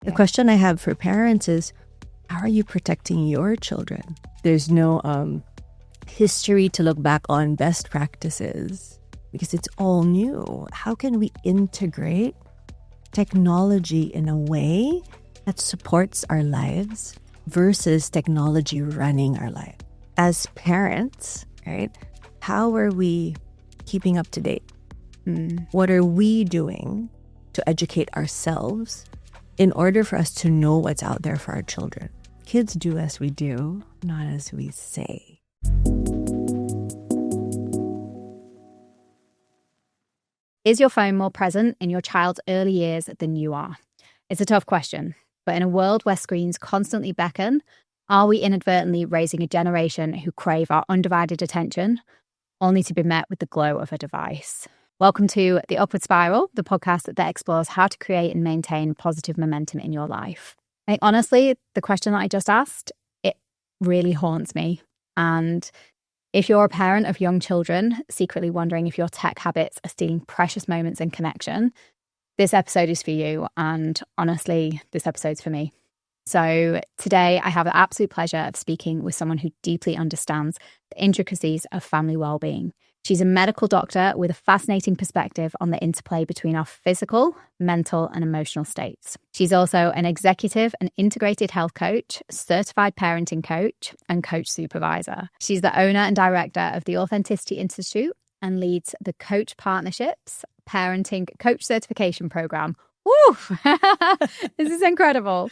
The question I have for parents is, how are you protecting your children? There's no history to look back on, best practices, because it's all new. How can we integrate technology in a way that supports our lives versus technology running our life? As parents, right, how are we keeping up to date? What are we doing to educate ourselves in order for us to know what's out there for our children? Kids do as we do, not as we say. Is your phone more present in your child's early years than you are? It's a tough question, but in a world where screens constantly beckon, are we inadvertently raising a generation who crave our undivided attention, only to be met with the glow of a device? Welcome to The Upward Spiral, the podcast that explores how to create and maintain positive momentum in your life. I think, honestly, the question that I just asked, it really haunts me. And if you're a parent of young children, secretly wondering if your tech habits are stealing precious moments in connection, this episode is for you. And honestly, this episode's for me. So today I have the absolute pleasure of speaking with someone who deeply understands the intricacies of family well-being. She's a medical doctor with a fascinating perspective on the interplay between our physical, mental, and emotional states. She's also an executive and integrated health coach, certified parenting coach, and coach supervisor. She's the owner and director of the Authenticity Institute and leads the Coach Partnerships Parenting Coach Certification Program. Woo! This is incredible.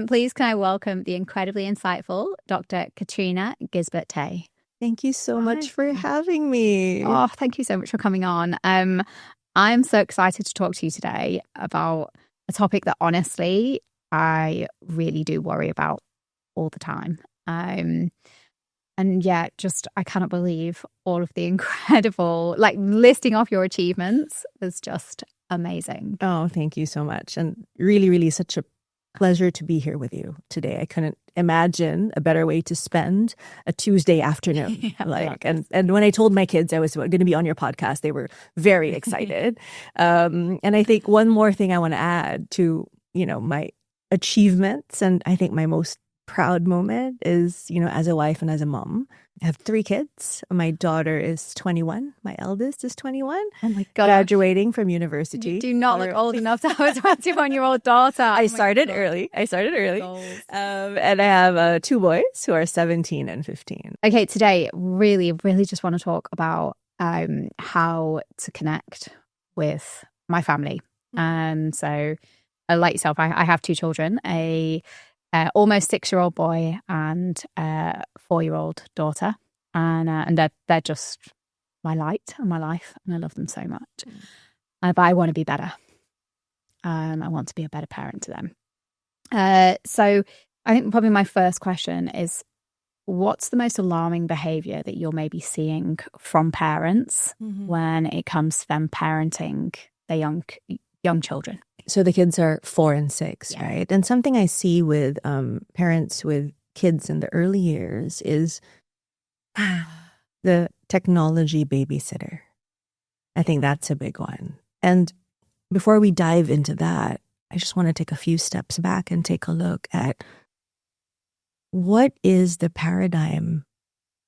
Please can I welcome the incredibly insightful Dr. Katrina Gisbert Tay. Thank you so much for having me. Oh, thank you so much for coming on. I'm so excited to talk to you today about a topic that honestly I really do worry about all the time. And yet just I cannot believe all of the incredible, like listing off your achievements is just amazing. Oh, thank you so much. And really, really such a pleasure to be here with you today. I couldn't imagine a better way to spend a Tuesday afternoon. And when I told my kids I was going to be on your podcast, they were very excited. And I think one more thing I want to add to, my achievements, and I think my most proud moment is, as a wife and as a mom. I have 3 kids. My daughter is 21. My eldest is 21. Oh my God. Graduating from university. You do not look old enough to have a 21-year-old daughter. I started early. And I have 2 boys who are 17 and 15. Okay, today, really, really just want to talk about how to connect with my family. So, like yourself, I have 2 children, a almost 6-year-old boy and a 4-year-old daughter, and they're just my light and my life, and I love them so much. But I want to be better. I want to be a better parent to them. So I think probably my first question is, what's the most alarming behavior that you're maybe seeing from parents when it comes to them parenting their young children? So the kids are 4 and 6, right? And something I see with parents with kids in the early years is the technology babysitter. I think that's a big one. And before we dive into that, I just want to take a few steps back and take a look at what is the paradigm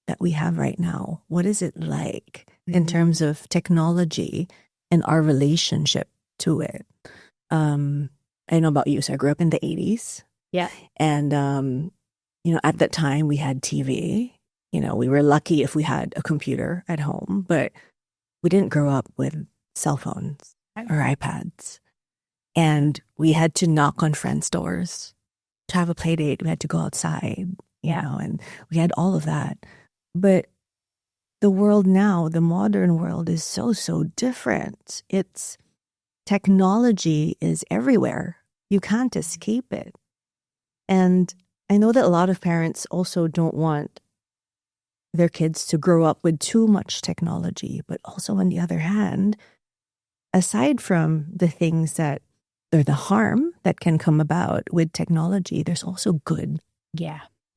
that we have right now? What is it like in terms of technology and our relationship to it? I know about you. So I grew up in the 80s. Yeah. And, at that time we had TV. We were lucky if we had a computer at home, but we didn't grow up with cell phones or iPads. And we had to knock on friends' doors to have a play date. We had to go outside, and we had all of that. But the world now, the modern world, is so, so different. Technology is everywhere. You can't escape it. And I know that a lot of parents also don't want their kids to grow up with too much technology. But also, on the other hand, aside from the things that, or the harm that can come about with technology, there's also good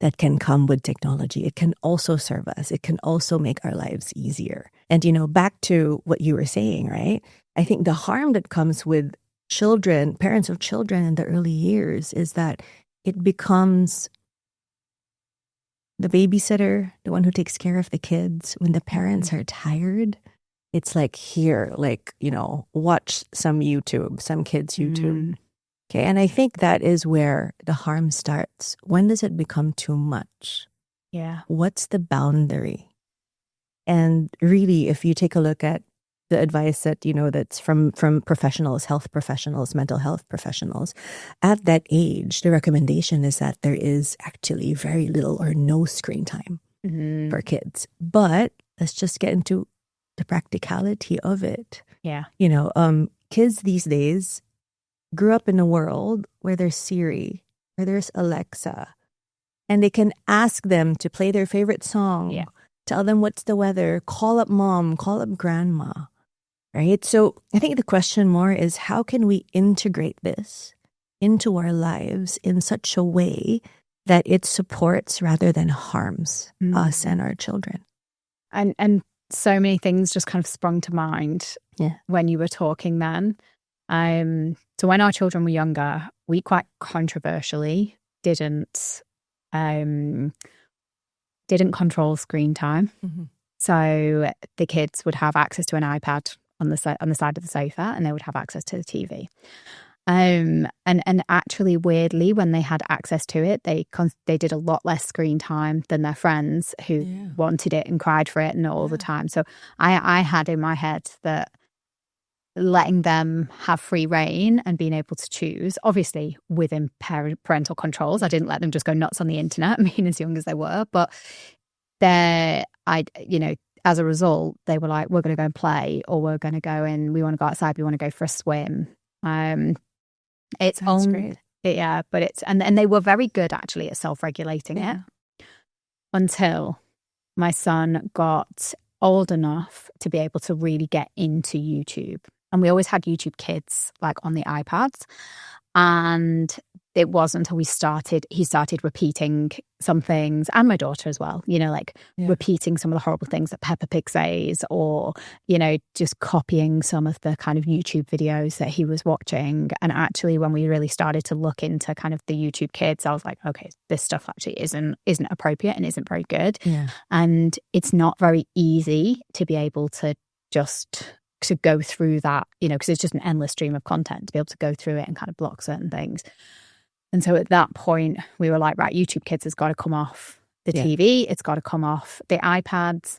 that can come with technology. It can also serve us. It can also make our lives easier. And, back to what you were saying, right? I think the harm that comes with parents of children in the early years is that it becomes the babysitter, the one who takes care of the kids. When the parents are tired, it's like, here, like, watch some YouTube, some kids' YouTube. Okay. And I think that is where the harm starts. When does it become too much? Yeah. What's the boundary? And really, if you take a look at the advice that, that's from professionals, health professionals, mental health professionals, at that age, the recommendation is that there is actually very little or no screen time for kids. But let's just get into the practicality of it. Yeah. Kids these days grew up in a world where there's Siri, where there's Alexa, and they can ask them to play their favorite song, tell them what's the weather, call up mom, call up grandma, right? So I think the question more is, how can we integrate this into our lives in such a way that it supports rather than harms us and our children? And so many things just kind of sprung to mind when you were talking then. So when our children were younger, we quite controversially didn't control screen time. So the kids would have access to an iPad on the side of the sofa, and they would have access to the TV. And actually, weirdly, when they had access to it, they did a lot less screen time than their friends who wanted it and cried for it and all the time. So I had in my head that letting them have free reign and being able to choose, obviously within parental controls. I didn't let them just go nuts on the internet, being as young as they were, but as a result, they were like, we're going to go and play, or we're going to go and we want to go outside, we want to go for a swim. It's That's great. Yeah, but and they were very good actually at self-regulating it until my son got old enough to be able to really get into YouTube. And we always had YouTube Kids like on the iPads. And it wasn't until he started repeating some things, and my daughter as well, repeating some of the horrible things that Peppa Pig says, or, just copying some of the kind of YouTube videos that he was watching. And actually, when we really started to look into kind of the YouTube Kids, I was like, okay, this stuff actually isn't appropriate and isn't very good. Yeah. And it's not very easy to be able to go through that, because it's just an endless stream of content, to be able to go through it and kind of block certain things. And so at that point, we were like, right, YouTube Kids has got to come off the TV. It's got to come off the iPads.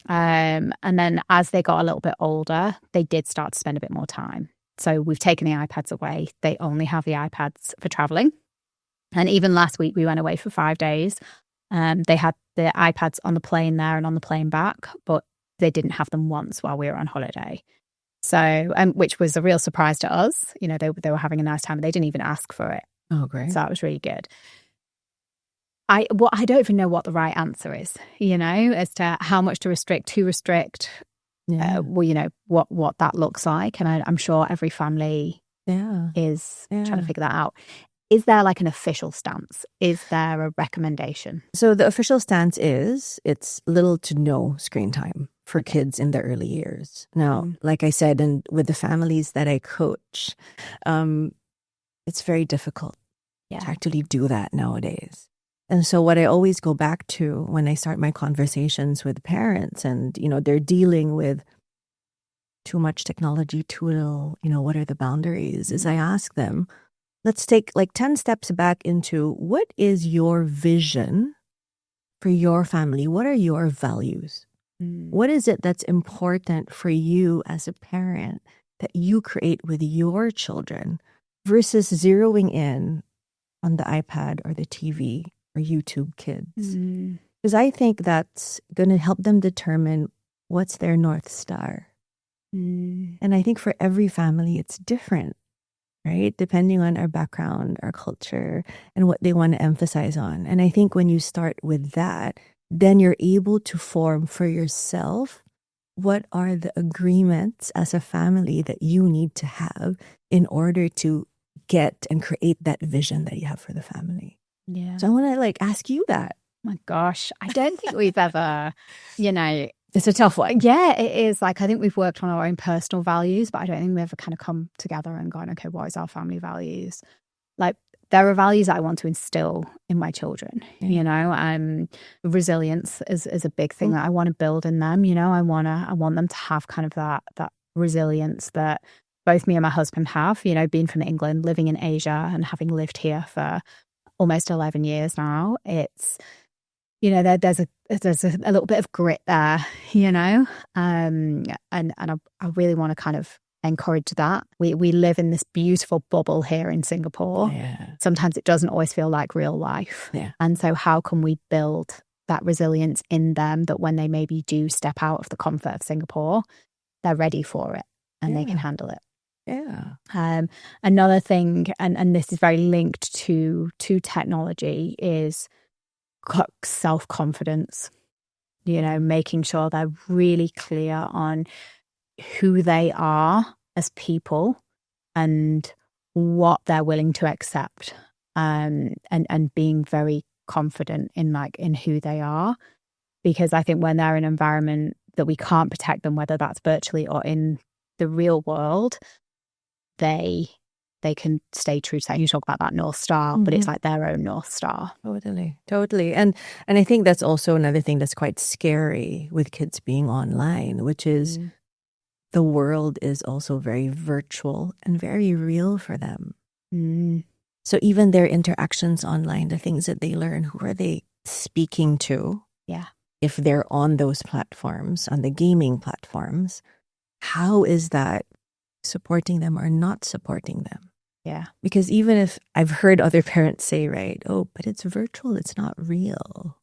And then as they got a little bit older, they did start to spend a bit more time. So we've taken the iPads away. They only have the iPads for traveling. And even last week, we went away for 5 days. They had the iPads on the plane there and on the plane back, but they didn't have them once while we were on holiday. So, which was a real surprise to us. They were having a nice time, and they didn't even ask for it. Oh, great. So that was really good. I don't even know what the right answer is, as to how much to restrict, who restrict, what that looks like. And I'm sure every family is trying to figure that out. Is there like an official stance? Is there a recommendation? So the official stance is it's little to no screen time for kids in the early years. Now, like I said, and with the families that I coach, it's very difficult to actually do that nowadays. And so what I always go back to when I start my conversations with parents and, they're dealing with too much technology, too little, what are the boundaries, is I ask them, let's take like 10 steps back into what is your vision for your family? What are your values? What is it that's important for you as a parent that you create with your children versus zeroing in on the iPad or the TV or YouTube Kids? Because I think that's going to help them determine what's their North Star. And I think for every family, it's different, right? Depending on our background, our culture, and what they want to emphasize on. And I think when you start with that, then you're able to form for yourself what are the agreements as a family that you need to have in order to get and create that vision that you have for the family. Yeah. So I want to ask you that. My gosh, I don't think we've ever, It's a tough one. Yeah, it is. Like, I think we've worked on our own personal values, but I don't think we ever kind of come together and gone, okay, what is our family values? Like, there are values that I want to instill in my children, you know. Resilience is a big thing that I want to build in them, you know. I want them to have kind of that resilience that both me and my husband have, you know, being from England, living in Asia and having lived here for almost 11 years now. It's, you know, there's a little bit of grit there, you know, and I really want to kind of encourage that. We live in this beautiful bubble here in Singapore. Yeah. Sometimes it doesn't always feel like real life. Yeah. And so how can we build that resilience in them that when they maybe do step out of the comfort of Singapore, they're ready for it and they can handle it. Yeah. Another thing, and this is very linked to technology, is self-confidence. You know, making sure they're really clear on who they are as people and what they're willing to accept, and being very confident in who they are. Because I think when they're in an environment that we can't protect them, whether that's virtually or in the real world, they can stay true to that. You talk about that North Star, but it's like their own North Star. Totally. And I think that's also another thing that's quite scary with kids being online, which is the world is also very virtual and very real for them. So even their interactions online, the things that they learn, who are they speaking to? Yeah. If they're on those platforms, on the gaming platforms, how is that supporting them or not supporting them? Yeah. Because even if I've heard other parents say, right, oh, but it's virtual, it's not real.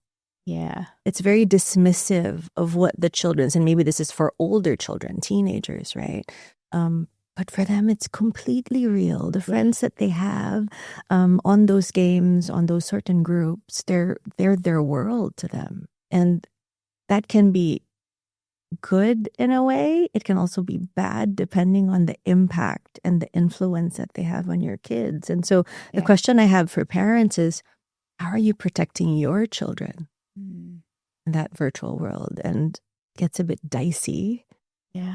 Yeah. It's very dismissive of what the children's, and maybe this is for older children, teenagers, right? But for them, it's completely real. The friends that they have on those games, on those certain groups, they're their world to them. And that can be good in a way. It can also be bad depending on the impact and the influence that they have on your kids. And so the question I have for parents is, how are you protecting your children in that virtual world? And it gets a bit dicey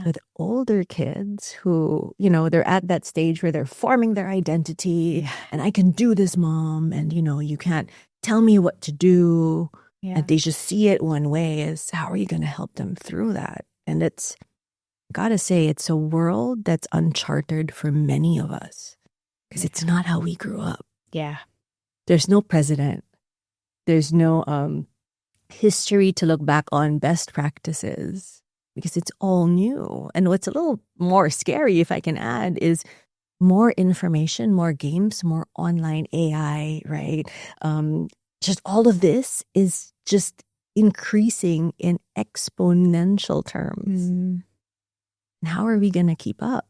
with older kids who, you know, they're at that stage where they're forming their identity and I can do this, mom. And, you know, you can't tell me what to do. And they just see it one way. Is how are you going to help them through that? And it's, gotta say, it's a world that's uncharted for many of us because it's not how we grew up. Yeah. There's no president. There's no history to look back on, best practices, because it's all new. And what's a little more scary, if I can add, is more information, more games, more online AI, right? Just all of this is just increasing in exponential terms. And how are we going to keep up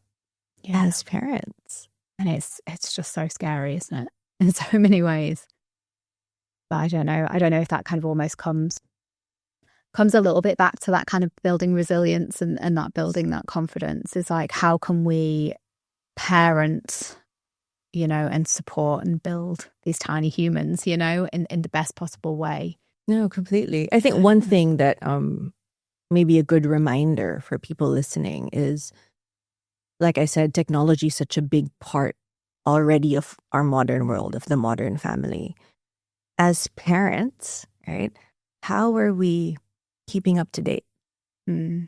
as parents? And it's just so scary, isn't it? In so many ways. But I don't know if that kind of almost comes a little bit back to that kind of building resilience and that building that confidence. Is like, how can we parent, you know, and support and build these tiny humans, you know, in the best possible way? No, completely. I think one thing that may be a good reminder for people listening is, like I said, technology is such a big part already of our modern world, of the modern family. As parents, right, how are we keeping up to date?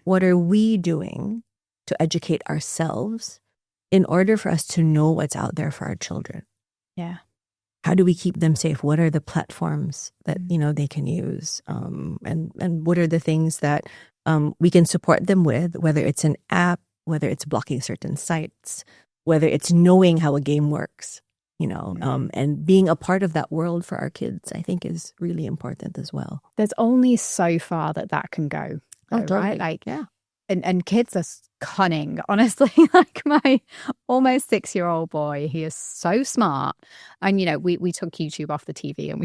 What are we doing to educate ourselves in order for us to know what's out there for our children? Yeah. How do we keep them safe? What are the platforms that, you know, they can use? And what are the things that we can support them with, whether it's an app, whether it's blocking certain sites, whether it's knowing how a game works, you know, and being a part of that world for our kids, I think is really important as well. There's only so far that can go. Oh, totally. Right? Like, and kids are cunning, honestly. Like my almost 6-year-old boy, he is so smart. And, you know, we took YouTube off the TV and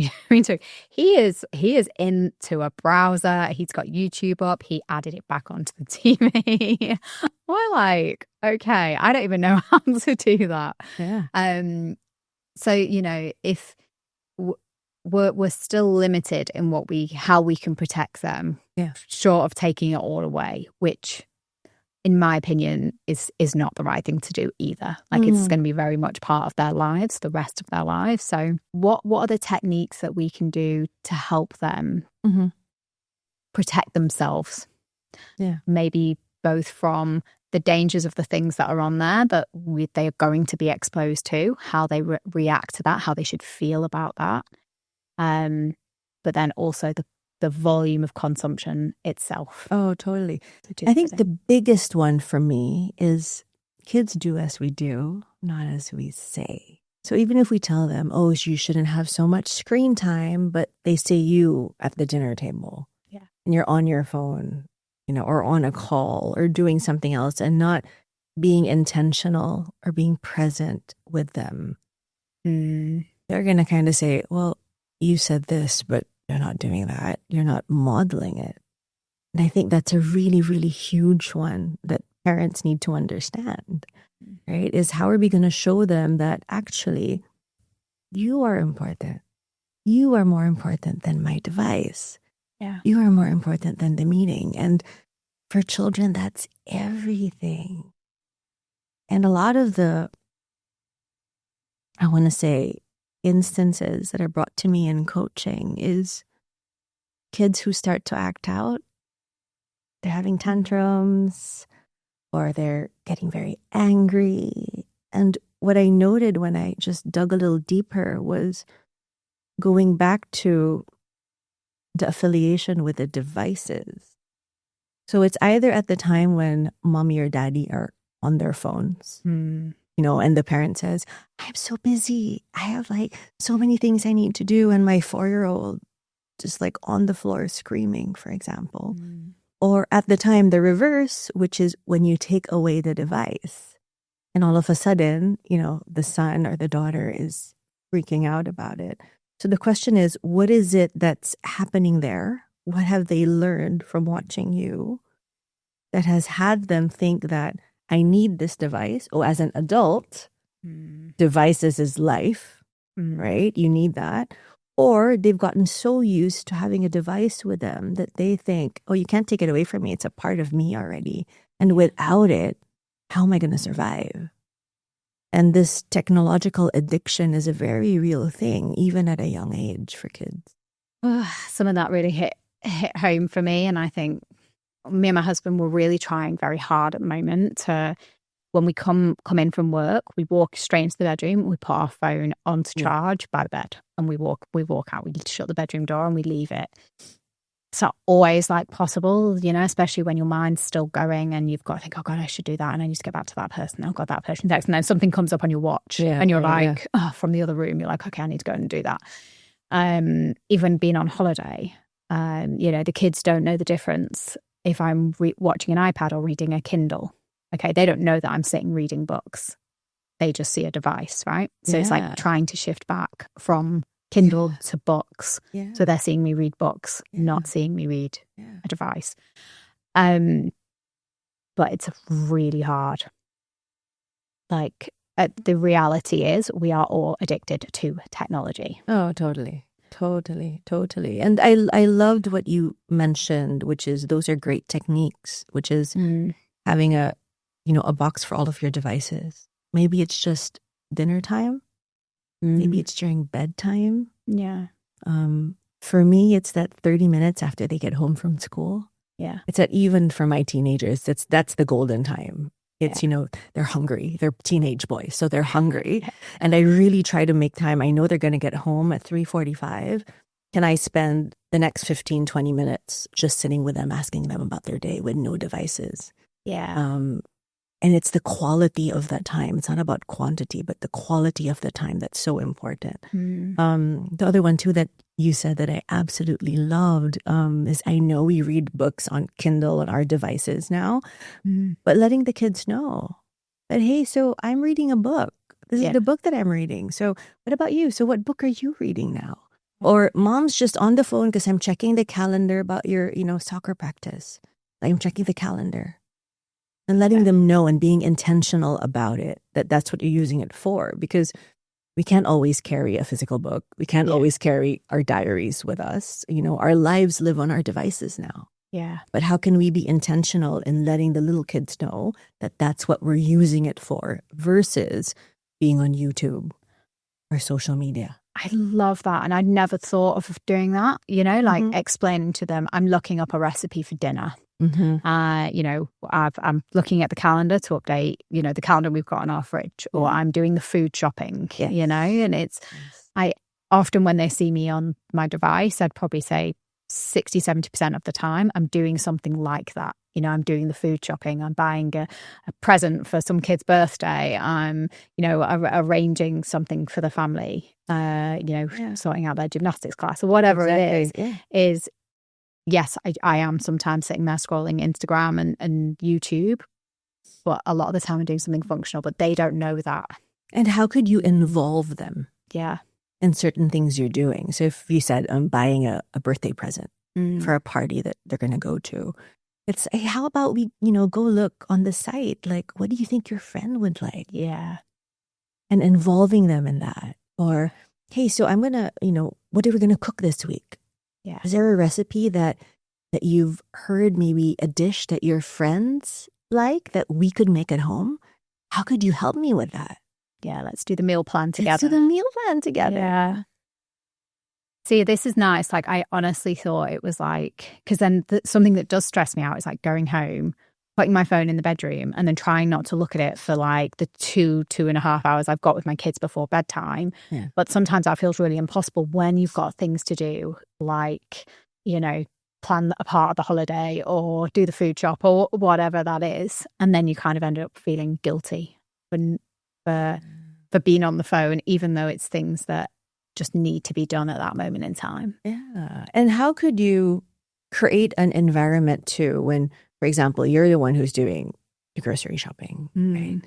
he is into a browser. He's got YouTube up. He added it back onto the TV. We're like, okay, I don't even know how to do that. Yeah. So, you know, if we're still limited in how we can protect them. Yeah. Short of taking it all away, which in my opinion is not the right thing to do either. Like it's going to be very much part of their lives, the rest of their lives. So what are the techniques that we can do to help them protect themselves? Yeah. Maybe both from the dangers of the things that are on there that they are going to be exposed to, how they react to that, how they should feel about that. But then also the volume of consumption itself. Oh, totally. I think the biggest one for me is kids do as we do, not as we say. So even if we tell them, oh, you shouldn't have so much screen time, but they say you at the dinner table. Yeah. And you're on your phone, or on a call or doing something else and not being intentional or being present with them. They're going to kind of say, well, you said this, but you're not doing that. You're not modeling it. And I think that's a really, really huge one that parents need to understand, right? Is how are we going to show them that actually you are important. You are more important than my device. Yeah. You are more important than the meeting. And for children, that's everything. And a lot of the, I want to say, instances that are brought to me in coaching is kids who start to act out. They're having tantrums or they're getting very angry. And what I noted when I just dug a little deeper was going back to the affiliation with the devices. So it's either at the time when mommy or daddy are on their phones, and the parent says, I'm so busy. I have so many things I need to do. And my 4-year-old just on the floor screaming, for example. Or at the time, the reverse, which is when you take away the device. And all of a sudden, the son or the daughter is freaking out about it. So the question is, what is it that's happening there? What have they learned from watching you that has had them think that I need this device? Oh, as an adult, devices is life, right? You need that. Or they've gotten so used to having a device with them that they think, oh, you can't take it away from me. It's a part of me already. And without it, how am I going to survive? And this technological addiction is a very real thing, even at a young age for kids. Some of that really hit home for me. And I think me and my husband were really trying very hard at the moment to, when we come in from work, we walk straight into the bedroom, we put our phone onto charge by the bed, and we walk out, we shut the bedroom door and we leave it. It's not always possible, especially when your mind's still going and you've got to think, oh God, I should do that. And I need to get back to that person. Oh God, that person text. And then something comes up on your watch and you're oh, from the other room, you're like, okay, I need to go and do that. Even being on holiday, the kids don't know the difference if I'm watching an iPad or reading a Kindle. Okay, they don't know that I'm sitting reading books. They just see a device, right? So it's trying to shift back from Kindle to books. Yeah. So they're seeing me read books, not seeing me read a device. But it's really hard. The reality is we are all addicted to technology. Oh, totally. And I loved what you mentioned, which is those are great techniques, which is having a box for all of your devices. Maybe it's just dinner time. Maybe it's during bedtime. Yeah. For me, it's that 30 minutes after they get home from school. Yeah. It's that even for my teenagers, that's the golden time. It's, they're hungry. They're teenage boys, so they're hungry. And I really try to make time. I know they're going to get home at 3:45. Can I spend the next 15, 20 minutes just sitting with them, asking them about their day with no devices? Yeah. And it's the quality of that time. It's not about quantity, but the quality of the time that's so important. The other one, too, that you said that I absolutely loved is I know we read books on Kindle and our devices now, but letting the kids know that, hey, so I'm reading a book. This is the book that I'm reading. So what about you? So what book are you reading now? Or mom's just on the phone because I'm checking the calendar about your, soccer practice. I'm checking the calendar. And letting them know and being intentional about it, that's what you're using it for. Because We can't always carry a physical book. We can't always carry our diaries with us. Our lives live on our devices now. Yeah. But how can we be intentional in letting the little kids know that that's what we're using it for versus being on YouTube or social media? I love that. And I'd never thought of doing that, like explaining to them, I'm looking up a recipe for dinner. Mm-hmm. I'm looking at the calendar to update, the calendar we've got on our fridge, or I'm doing the food shopping, and I often, when they see me on my device, I'd probably say 60-70% of the time I'm doing something like that. I'm doing the food shopping, I'm buying a present for some kid's birthday, I'm arranging something for the family, sorting out their gymnastics class or whatever it is. Yes, I am sometimes sitting there scrolling Instagram and YouTube, but a lot of the time I'm doing something functional, but they don't know that. And how could you involve them in certain things you're doing? So if you said, I'm buying a birthday present for a party that they're going to go to, it's, hey, how about we, go look on the site, like, what do you think your friend would like? Yeah. And involving them in that. Or, hey, so I'm going to, what are we going to cook this week? Yeah. Is there a recipe that you've heard, maybe a dish that your friends like that we could make at home? How could you help me with that? Yeah, let's do the meal plan together. Yeah. See, this is nice. Like, I honestly thought it was like, because then something that does stress me out is like going home, putting my phone in the bedroom and then trying not to look at it for like the 2.5 hours I've got with my kids before bedtime. Yeah. But sometimes that feels really impossible when you've got things to do, like, plan a part of the holiday or do the food shop or whatever that is. And then you kind of end up feeling guilty for being on the phone, even though it's things that just need to be done at that moment in time. Yeah. And how could you create an environment too when, for example, you're the one who's doing the grocery shopping, right?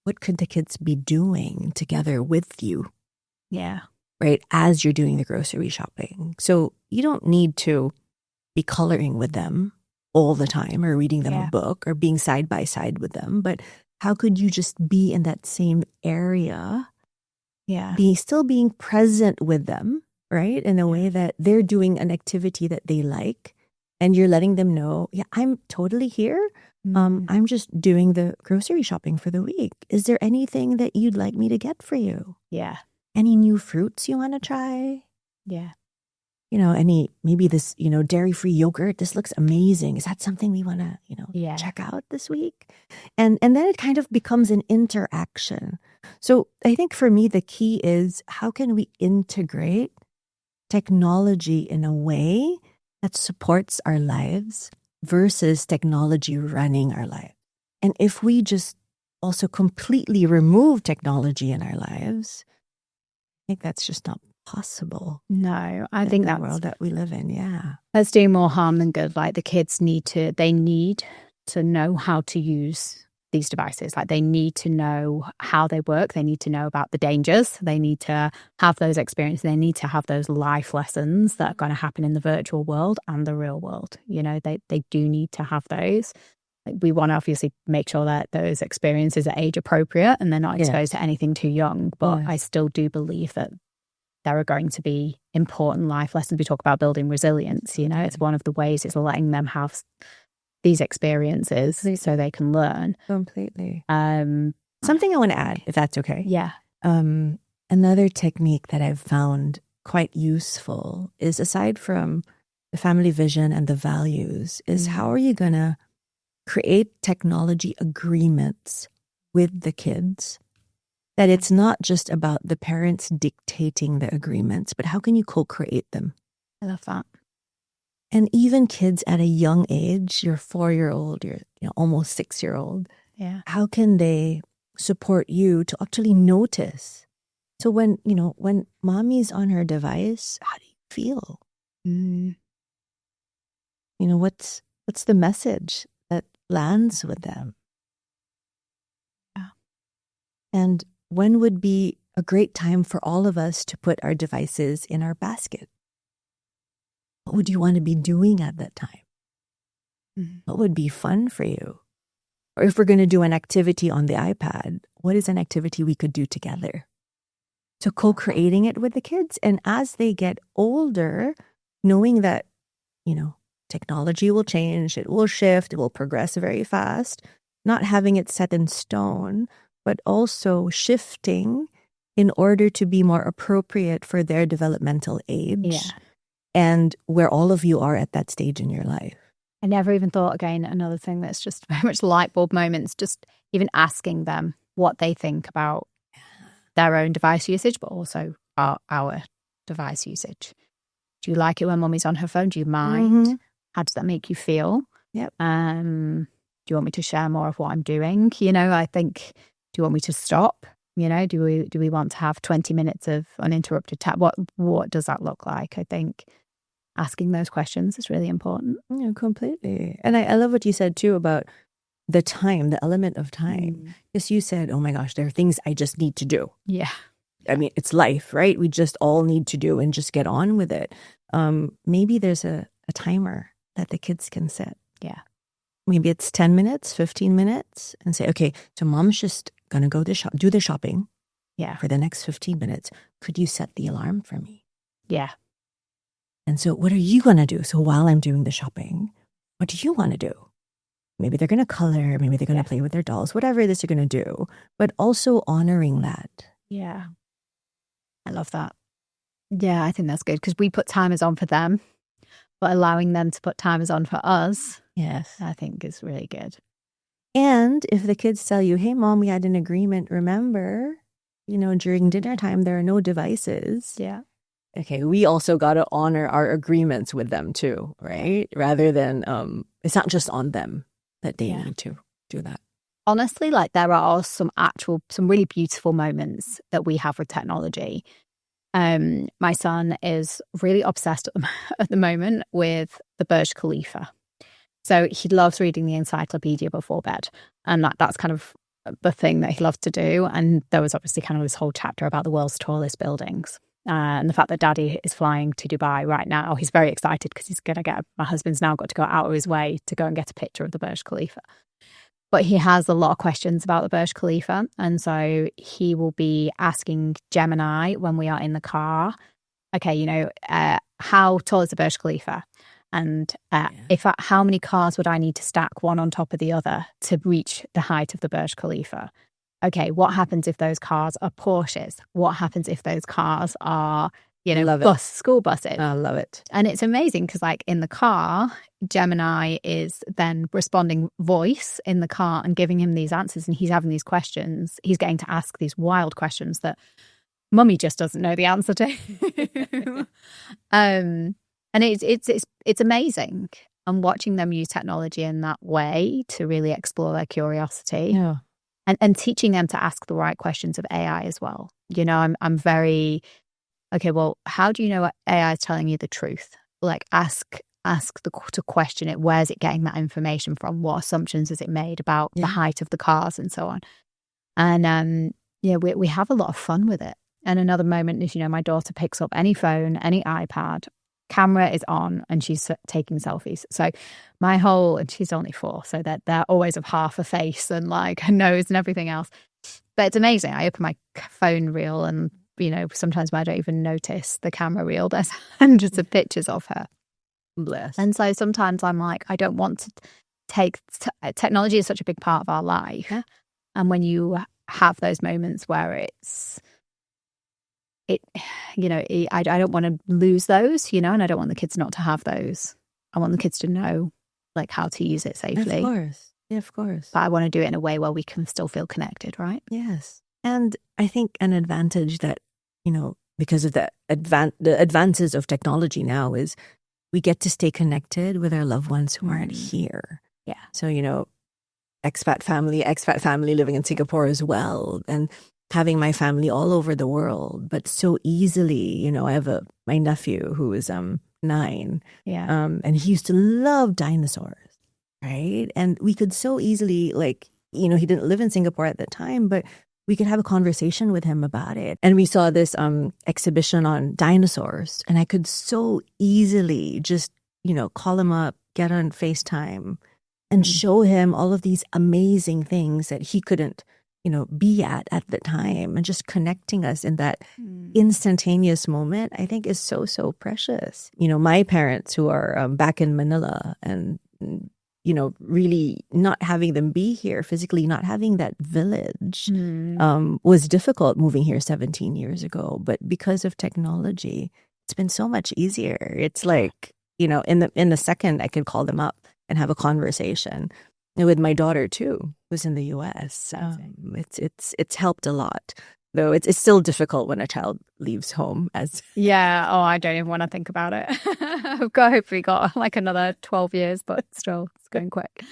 What could the kids be doing together with you? Yeah. Right? As you're doing the grocery shopping. So you don't need to be coloring with them all the time or reading them a book or being side by side with them. But how could you just be in that same area? Yeah. Still being present with them, right? In a way that they're doing an activity that they like. And you're letting them know, I'm totally here. I'm just doing the grocery shopping for the week. Is there anything that you'd like me to get for you? Yeah. Any new fruits you want to try? Yeah. Maybe this, dairy-free yogurt, this looks amazing. Is that something we want to, check out this week? And then it kind of becomes an interaction. So I think for me, the key is how can we integrate technology in a way that supports our lives versus technology running our life. And if we just also completely remove technology in our lives, I think that's just not possible. No, I think that's the world that we live in. Yeah. That's doing more harm than good. Like, the kids need to know how to use these devices. Like, they need to know how they work. They need to know about the dangers. They need to have those experiences. They need to have those life lessons that are going to happen in the virtual world and the real world. They do need to have those. Like, we want to obviously make sure that those experiences are age appropriate and they're not exposed to anything too young. But I still do believe that there are going to be important life lessons. We talk about building resilience. It's one of the ways, is letting them have these experiences so they can learn. Completely. Something I want to add, if that's okay. Yeah. Another technique that I've found quite useful is, aside from the family vision and the values, is how are you going to create technology agreements with the kids? That it's not just about the parents dictating the agreements, but how can you co-create them? I love that. And even kids at a young age, your 4-year-old, your almost 6-year-old, how can they support you to actually notice? So when mommy's on her device, how do you feel? What's the message that lands with them? Yeah. And when would be a great time for all of us to put our devices in our basket? What would you want to be doing at that time? What would be fun for you? Or if we're going to do an activity on the iPad, what is an activity we could do together? So co-creating it with the kids. And as they get older, knowing that, technology will change, it will shift, it will progress very fast, not having it set in stone, but also shifting in order to be more appropriate for their developmental age and where all of you are at that stage in your life. I never even thought, again, another thing that's just very much light bulb moments, just even asking them what they think about their own device usage, but also our device usage. Do you like it when mommy's on her phone? Do you mind? How does that make you feel? Yep. Do you want me to share more of what I'm doing? I think, do you want me to stop? Do we want to have 20 minutes of uninterrupted chat? What does that look like? I think asking those questions is really important. Yeah, completely. And I love what you said too about the time, the element of time. Because you said, oh my gosh, there are things I just need to do. Yeah. I mean, it's life, right? We just all need to do and just get on with it. Maybe there's a timer that the kids can set. Yeah. Maybe it's 10 minutes, 15 minutes, and say, okay, so mom's just going to go do the shopping for the next 15 minutes. Could you set the alarm for me? Yeah. And so what are you going to do? So while I'm doing the shopping, what do you want to do? Maybe they're going to color, maybe they're going to play with their dolls, whatever it is they're going to do, but also honoring that. Yeah. I love that. Yeah, I think that's good because we put timers on for them, but allowing them to put timers on for us, I think is really good. And if the kids tell you, hey, mom, we had an agreement, remember, during dinner time, there are no devices. Yeah. Okay, we also got to honor our agreements with them too, right? Rather than, it's not just on them that they need to do that. Honestly, there are some really beautiful moments that we have with technology. My son is really obsessed at the moment with the Burj Khalifa. So he loves reading the encyclopedia before bed. And that's kind of the thing that he loves to do. And there was obviously kind of this whole chapter about the world's tallest buildings. And the fact that daddy is flying to Dubai right now, he's very excited because he's going to my husband's now got to go out of his way to go and get a picture of the Burj Khalifa. But he has a lot of questions about the Burj Khalifa. And so he will be asking Gemini when we are in the car, okay, how tall is the Burj Khalifa? And how many cars would I need to stack one on top of the other to reach the height of the Burj Khalifa? Okay, what happens if those cars are Porsches? What happens if those cars are, school buses? I love it. And it's amazing because in the car, Gemini is then responding voice in the car and giving him these answers. And he's having these questions. He's getting to ask these wild questions that mummy just doesn't know the answer to. And it's amazing. I'm watching them use technology in that way to really explore their curiosity. Yeah. And teaching them to ask the right questions of AI as well. I'm very, okay, well, how do you know what AI is telling you the truth? To question it. Where's it getting that information from? What assumptions has it made about the height of the cars and so on? And we have a lot of fun with it. And another moment is, my daughter picks up any phone, any iPad, camera is on and she's taking selfies. So and she's only 4, so that they're always of half a face and her nose and everything else. But it's amazing. I open my phone reel and, sometimes I don't even notice the camera reel. There's hundreds of pictures of her. Bless. And so sometimes I'm I don't want to take technology is such a big part of our life. Yeah. And when you have those moments where I don't want to lose those, and I don't want the kids not to have those. I want the kids to know how to use it safely. Of course. Yeah, of course. But I want to do it in a way where we can still feel connected, right? Yes. And I think an advantage that, because of the advances of technology now is we get to stay connected with our loved ones who aren't here. Yeah. So, expat family living in Singapore as well. And having my family all over the world, but so easily, I have my nephew who is 9. Yeah. And he used to love dinosaurs, right? And we could so easily he didn't live in Singapore at the time, but we could have a conversation with him about it. And we saw this exhibition on dinosaurs, and I could so easily just, call him up, get on FaceTime, and show him all of these amazing things that he couldn't, be at the time, and just connecting us in that instantaneous moment, I think is so, so precious. My parents who are back in Manila and, really not having them be here physically, not having that village was difficult moving here 17 years ago. But because of technology, it's been so much easier. It's like, in the second I could call them up and have a conversation. And with my daughter too, who's in the US. It's helped a lot. Though it's still difficult when a child leaves home Yeah. Oh, I don't even want to think about it. I've hopefully got like another 12 years, but still it's going quick.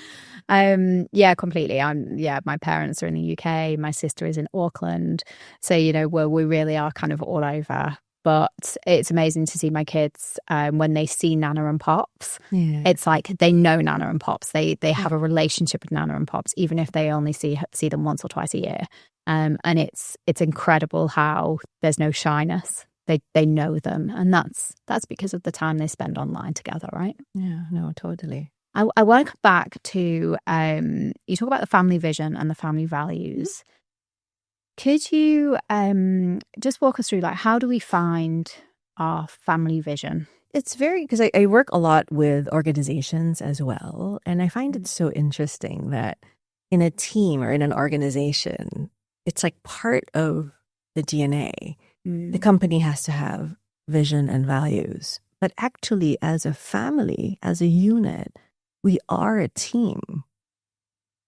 Yeah, completely. My parents are in the UK. My sister is in Auckland. So, we really are kind of all over. But it's amazing to see my kids when they see Nana and Pops. Yeah. It's like they know Nana and Pops. They have a relationship with Nana and Pops, even if they only see them once or twice a year. And it's incredible how there's no shyness. They know them, and that's because of the time they spend online together, right? Yeah, no, totally. I want to come back to you talk about the family vision and the family values. Could you just walk us through, like, how do we find our family vision? It's because I work a lot with organizations as well, and I find it so interesting that in a team or in an organization, it's like part of the DNA. The company has to have vision and values, but actually as a family, as a unit, we are a team.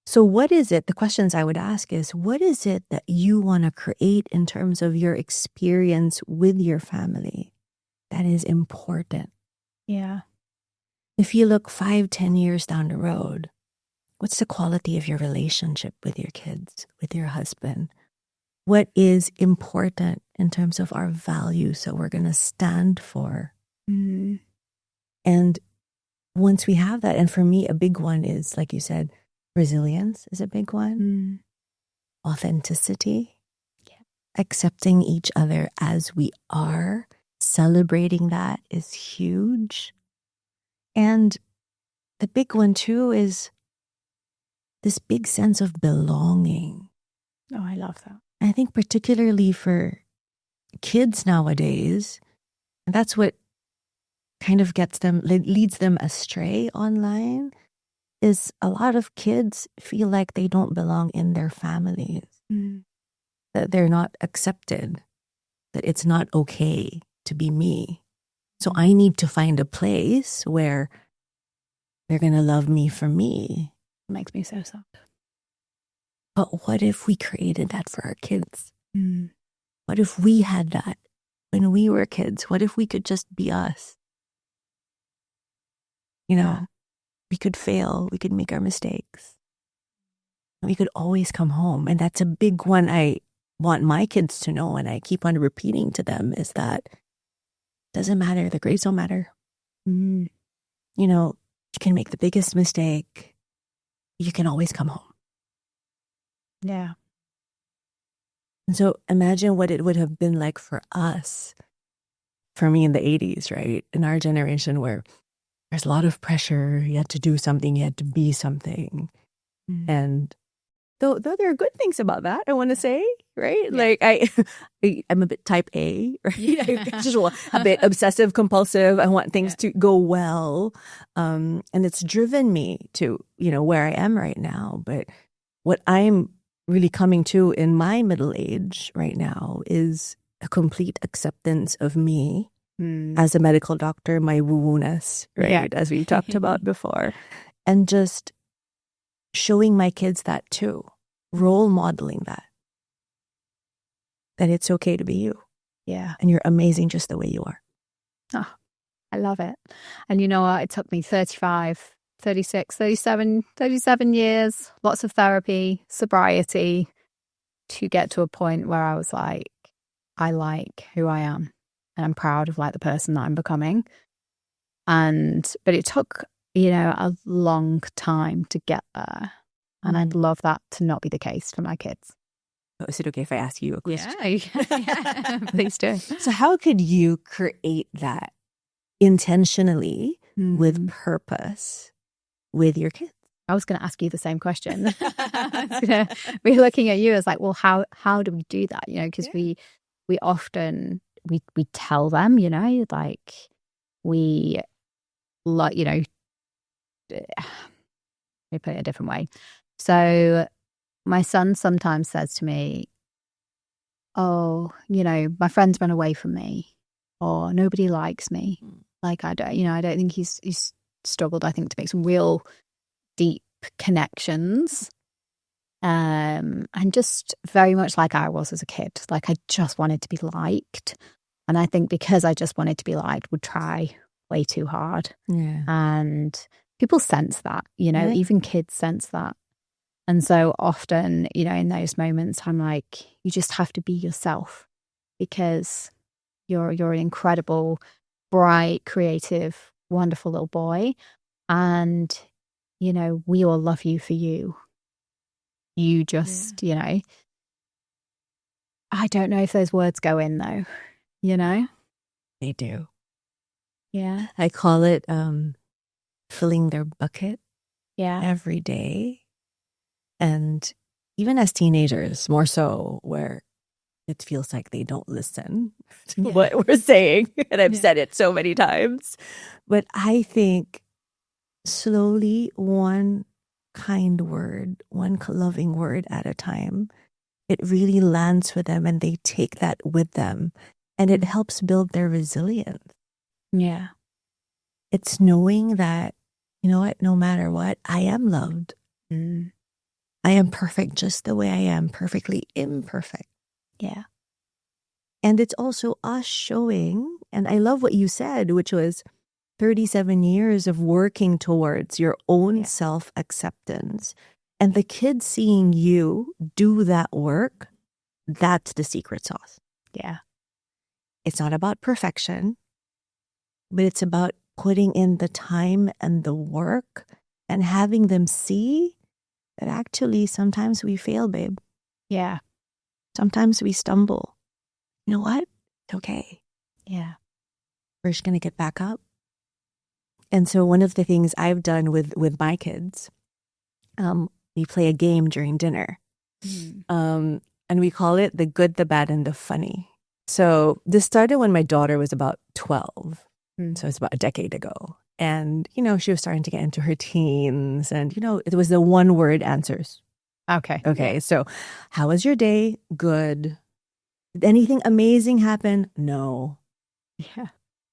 So what is it, the questions I would ask is, what is it that you want to create in terms of your experience with your family that is important? Yeah. If you look 5-10 years down the road, what's the quality of your relationship with your kids, with your husband? What is important in terms of our values that we're going to stand for? And once we have that, and for me, a big one is, like you said, resilience is a big one. Authenticity. Yeah. Accepting each other as we are. Celebrating that is huge. And the big one too is this big sense of belonging. Oh, I love that. I think particularly for kids nowadays, and that's what kind of leads them astray online, is a lot of kids feel like they don't belong in their families, that they're not accepted, that it's not okay to be me. So I need to find a place where they're going to love me for me. It makes me so sad. But what if we created that for our kids? What if we had that when we were kids? What if we could just be us? We could fail. We could make our mistakes. We could always come home. And that's a big one I want my kids to know, and I keep on repeating to them, is that it doesn't matter. The grades don't matter. You can make the biggest mistake. You can always come home. Yeah. And so imagine what it would have been like for us, for me in the 80s, right? In our generation, where there's a lot of pressure. You had to do something. You had to be something. And though there are good things about that, I want to say, right? Yeah. Like I'm a bit type A, right? Yeah. Just a bit obsessive compulsive. I want things to go well. And it's driven me to, where I am right now. But what I'm really coming to in my middle age right now is a complete acceptance of me. As a medical doctor, my woo-woo-ness, right? As we talked about before. And just showing my kids that too. Role modeling that it's okay to be you. Yeah. And you're amazing just the way you are. Oh, I love it. And you know what? It took me 35, 36, 37 years, lots of therapy, sobriety, to get to a point where I was like, I like who I am. And I'm proud of the person that I'm becoming. But it took, a long time to get there. And I'd love that to not be the case for my kids. Oh, is it okay if I ask you a question? Yeah. Please do. So how could you create that intentionally with purpose with your kids? I was going to ask you the same question. I was going to be looking at you as like, well, how do we do that? Because we often we tell them, like we like, let me put it a different way. So my son sometimes says to me, oh, my friends run away from me, or nobody likes me. Like I don't think he's struggled, I think, to make some real deep connections. And just very much like I was as a kid. Like I just wanted to be liked. And I think because I just wanted to be liked, would try way too hard. Yeah. And people sense that, even kids sense that. And so often, in those moments, I'm like, you just have to be yourself, because you're an incredible, bright, creative, wonderful little boy. And, we all love you for you. You just, I don't know if those words go in though, They do. Yeah. I call it filling their bucket every day. And even as teenagers, more so, where it feels like they don't listen to what we're saying. And I've said it so many times. But I think slowly, one kind word, one loving word at a time, it really lands with them, and they take that with them. And it helps build their resilience. Yeah. It's knowing that, you know what, no matter what, I am loved. I am perfect just the way I am, perfectly imperfect. Yeah. And it's also us showing, and I love what you said, which was 37 years of working towards your own self-acceptance. And the kids seeing you do that work, that's the secret sauce. Yeah. It's not about perfection, but it's about putting in the time and the work and having them see that actually sometimes we fail, babe. Yeah. Sometimes we stumble. You know what? It's okay. Yeah. We're just going to get back up. And so one of the things I've done with my kids, we play a game during dinner. And we call it the good, the bad, and the funny. So this started when my daughter was about 12. So it's about a decade ago. And, she was starting to get into her teens. And, it was the one-word answers. Okay. Yeah. So how was your day? Good. Did anything amazing happen? No. Yeah.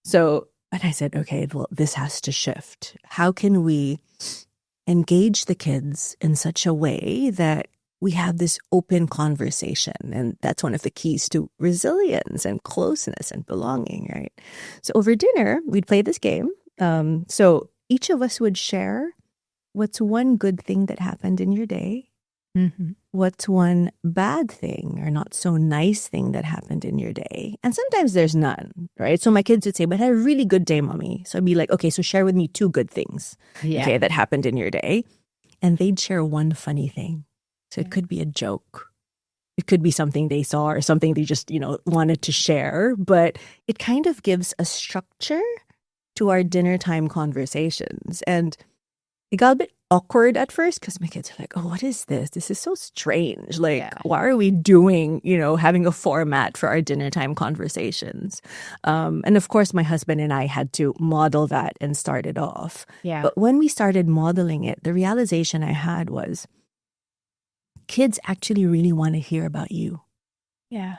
So, and I said, okay, well, this has to shift. How can we engage the kids in such a way that we have this open conversation? And that's one of the keys to resilience and closeness and belonging, right? So over dinner, we'd play this game. So each of us would share what's one good thing that happened in your day. What's one bad thing or not so nice thing that happened in your day? And sometimes there's none, right? So my kids would say, but I had a really good day, mommy. So I'd be like, okay, so share with me 2 good things, okay, that happened in your day. And they'd share one funny thing. So it could be a joke. It could be something they saw or something they just, wanted to share. But it kind of gives a structure to our dinner time conversations. And it got a bit awkward at first because my kids are like, oh, what is this? This is so strange. Like, why are we doing, having a format for our dinner time conversations? And of course, my husband and I had to model that and start it off. Yeah. But when we started modeling it, the realization I had was kids actually really want to hear about you. Yeah.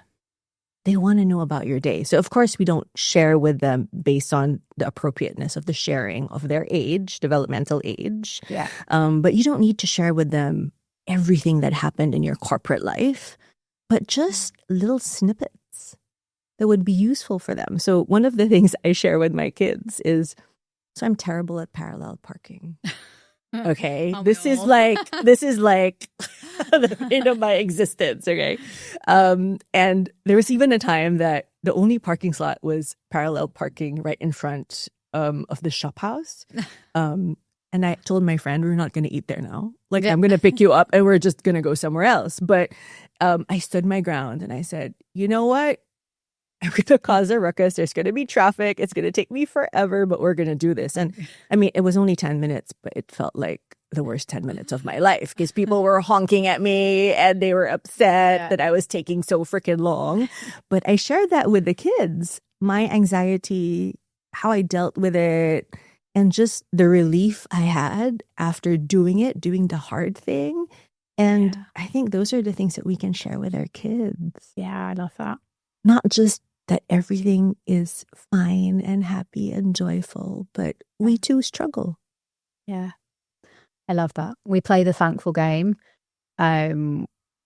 They want to know about your day. So, of course, we don't share with them based on the appropriateness of the sharing of their age, developmental age. Yeah. But you don't need to share with them everything that happened in your corporate life, but just little snippets that would be useful for them. So one of the things I share with my kids is, so I'm terrible at parallel parking. Okay, this is like the end of my existence. Okay, and there was even a time that the only parking slot was parallel parking right in front of the shop house. And I told my friend, we're not going to eat there now. Like, I'm going to pick you up and we're just going to go somewhere else. But I stood my ground and I said, you know what? I'm going to cause a ruckus. There's going to be traffic. It's going to take me forever, but we're going to do this. And I mean, it was only 10 minutes, but it felt like the worst 10 minutes of my life because people were honking at me and they were upset that I was taking so freaking long. But I shared that with the kids, my anxiety, how I dealt with it, and just the relief I had after doing the hard thing. And I think those are the things that we can share with our kids. Yeah, I love that. Not just that everything is fine and happy and joyful, but we too struggle. Yeah, I love that. We play the thankful game,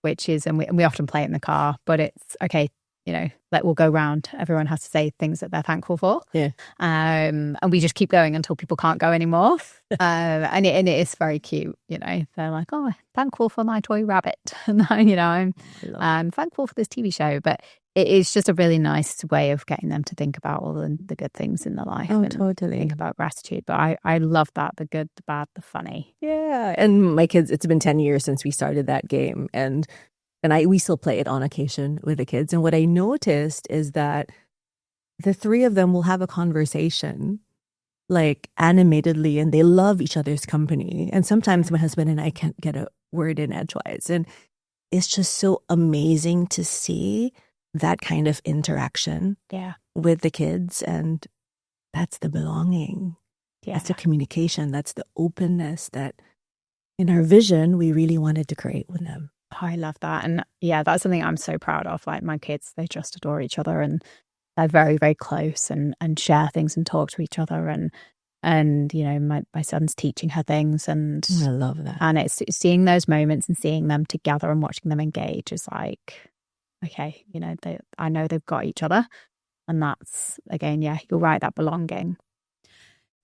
which is, and we often play it in the car, but it's okay. You know, we'll go round. Everyone has to say things that they're thankful for. Yeah. And we just keep going until people can't go anymore. And it is very cute. You know, they're like, oh, thankful for my toy rabbit. And I'm thankful for this TV show. But it is just a really nice way of getting them to think about all the good things in their life. Oh, and totally. Think about gratitude. But I love that. The good, the bad, the funny. Yeah. And my kids, it's been 10 years since we started that game. And we still play it on occasion with the kids. And what I noticed is that the three of them will have a conversation like animatedly, and they love each other's company. And sometimes my husband and I can't get a word in edgewise. And it's just so amazing to see that kind of interaction with the kids. And that's the belonging. Yeah. That's the communication. That's the openness that in our vision we really wanted to create with them. I love that. And yeah, that's something I'm so proud of. Like my kids, they just adore each other and they're very, very close and share things and talk to each other. And you know, my son's teaching her things and I love that. And it's seeing those moments and seeing them together and watching them engage is like, okay, you know, I know they've got each other. And that's, again, yeah, you're right, that belonging.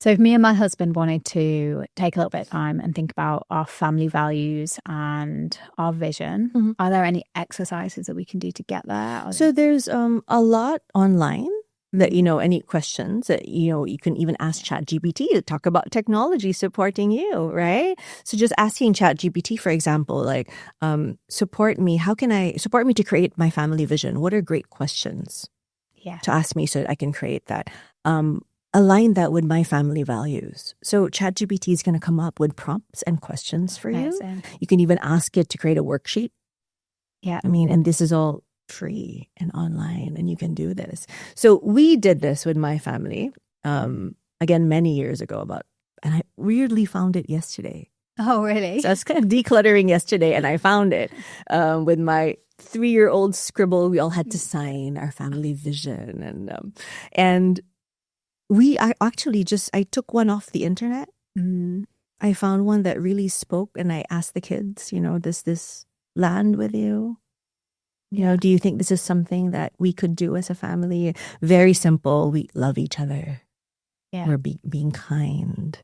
So if me and my husband wanted to take a little bit of time and think about our family values and our vision, are there any exercises that we can do to get there? So there's a lot online that, you know, any questions that, you know, you can even ask ChatGPT to talk about technology supporting you, right? So just asking ChatGPT, for example, like, support me to create my family vision? What are great questions to ask me so that I can create that? Align that with my family values. So ChatGPT is going to come up with prompts and questions for you. You can even ask it to create a worksheet. Yeah. I mean, and this is all free and online, and you can do this. So we did this with my family, again, many years ago and I weirdly found it yesterday. Oh, really? So I was kind of decluttering yesterday and I found it with my 3-year-old scribble. We all had to sign our family vision and I took one off the internet. I found one that really spoke, and I asked the kids, you know, does this land with you? You know, do you think this is something that we could do as a family? Very simple. We love each other. Yeah. We're being kind.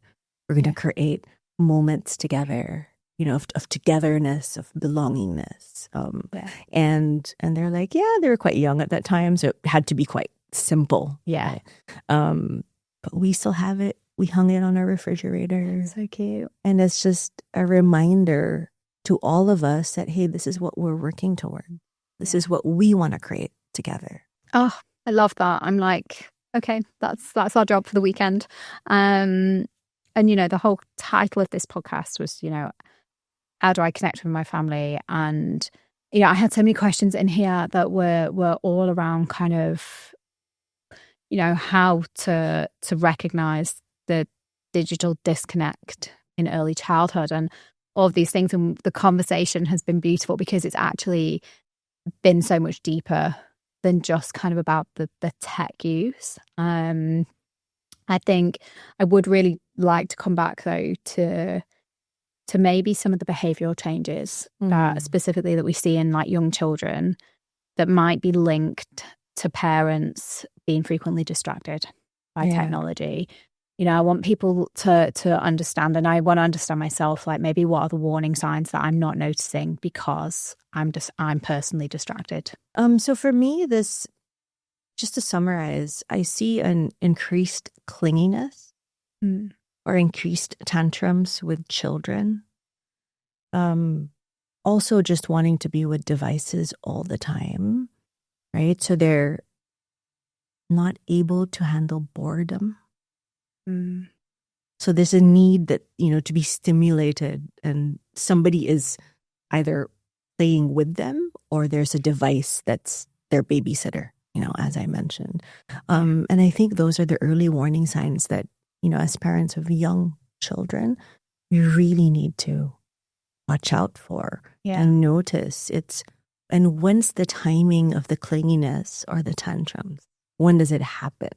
We're going to create moments together, you know, of togetherness, of belongingness. And they're like, yeah, they were quite young at that time, so it had to be quite simple. Yeah. But we still have it. We hung it on our refrigerator. So cute. And it's just a reminder to all of us that, hey, this is what we're working toward. This is what we want to create together. Oh, I love that. I'm like, okay, that's our job for the weekend. And, you know, the whole title of this podcast was, you know, how do I connect with my family? And, you know, I had so many questions in here that were all around kind of, you know, how to recognize the digital disconnect in early childhood and all of these things. And the conversation has been beautiful because it's actually been so much deeper than just kind of about the tech use. I think I would really like to come back though to maybe some of the behavioral changes specifically that we see in like young children that might be linked to parents being frequently distracted by technology. You know, I want people to understand, and I want to understand myself, like maybe what are the warning signs that I'm not noticing because I'm personally distracted. So for me, this, just to summarize, I see an increased clinginess or increased tantrums with children. Also just wanting to be with devices all the time, right? So they're not able to handle boredom. So there's a need that, to be stimulated, and somebody is either playing with them or there's a device that's their babysitter, as I mentioned. And I think those are the early warning signs that, as parents of young children, we really need to watch out for and notice. And when's the timing of the clinginess or the tantrums? When does it happen?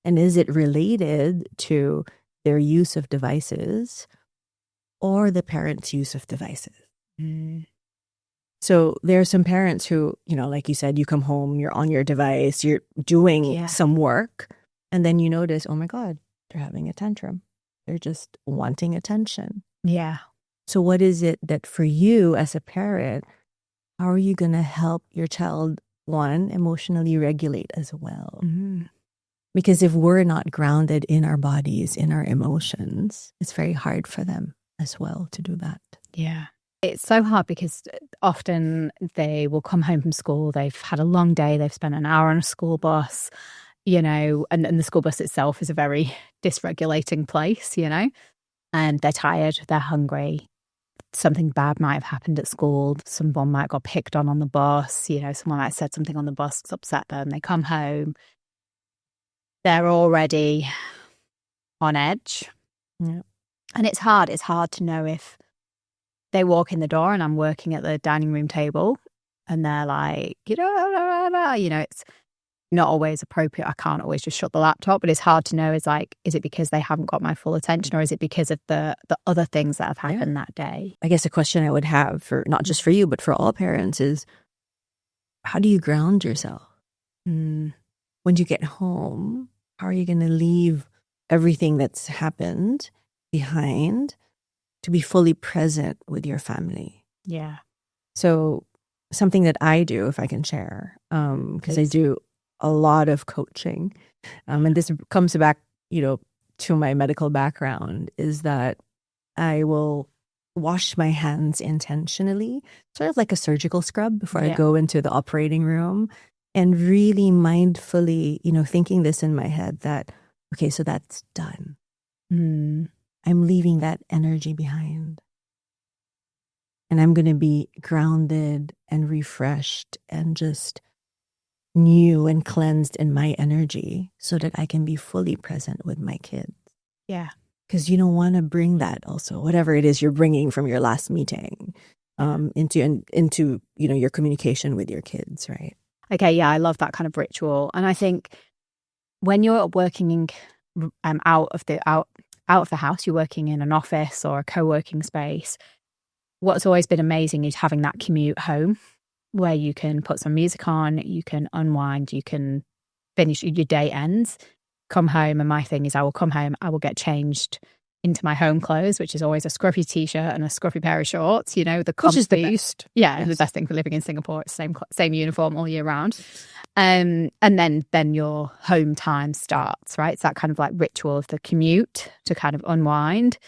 And is it related to their use of devices or the parent's use of devices? So there are some parents who, like you said, you come home, you're on your device, you're doing some work, and then you notice, oh my God, they're having a tantrum. They're just wanting attention. Yeah. So what is it that for you as a parent, how are you going to help your child, one, emotionally regulate as well? Mm-hmm. Because if we're not grounded in our bodies, in our emotions, it's very hard for them as well to do that. Yeah. It's so hard because often they will come home from school, they've had a long day, they've spent an hour on a school bus, and the school bus itself is a very dysregulating place, and they're tired, they're hungry. Something bad might have happened at school. Someone might have got picked on the bus. Someone might have said something on the bus that's upset them. They come home. They're already on edge. Yeah. And it's hard. It's hard to know if they walk in the door and I'm working at the dining room table and they're like, it's not always appropriate. I can't always just shut the laptop, but it's hard to know, is it because they haven't got my full attention, or is it because of the other things that have happened that day? I guess a question I would have for not just for you, but for all parents is, how do you ground yourself? When you get home, how are you going to leave everything that's happened behind to be fully present with your family? Yeah. So something that I do, if I can share, because I do a lot of coaching, and this comes back, to my medical background, is that I will wash my hands intentionally, sort of like a surgical scrub before I go into the operating room, and really mindfully, thinking this in my head that, okay, so that's done. I'm leaving that energy behind. And I'm going to be grounded and refreshed and just new and cleansed in my energy so that I can be fully present with my kids. Yeah. Because you don't want to bring that also, whatever it is you're bringing from your last meeting, into your communication with your kids, right? Okay, yeah, I love that kind of ritual. And I think when you're working out of the house, you're working in an office or a co-working space, what's always been amazing is having that commute home where you can put some music on, you can unwind, you can finish, your day ends, come home. And my thing is, I will come home, I will get changed into my home clothes, which is always a scruffy t-shirt and a scruffy pair of shorts, the comfy, which is the best. Yeah, yes. The best thing for living in Singapore. It's same uniform all year round. And then your home time starts, right? It's that kind of like ritual of the commute to kind of unwind,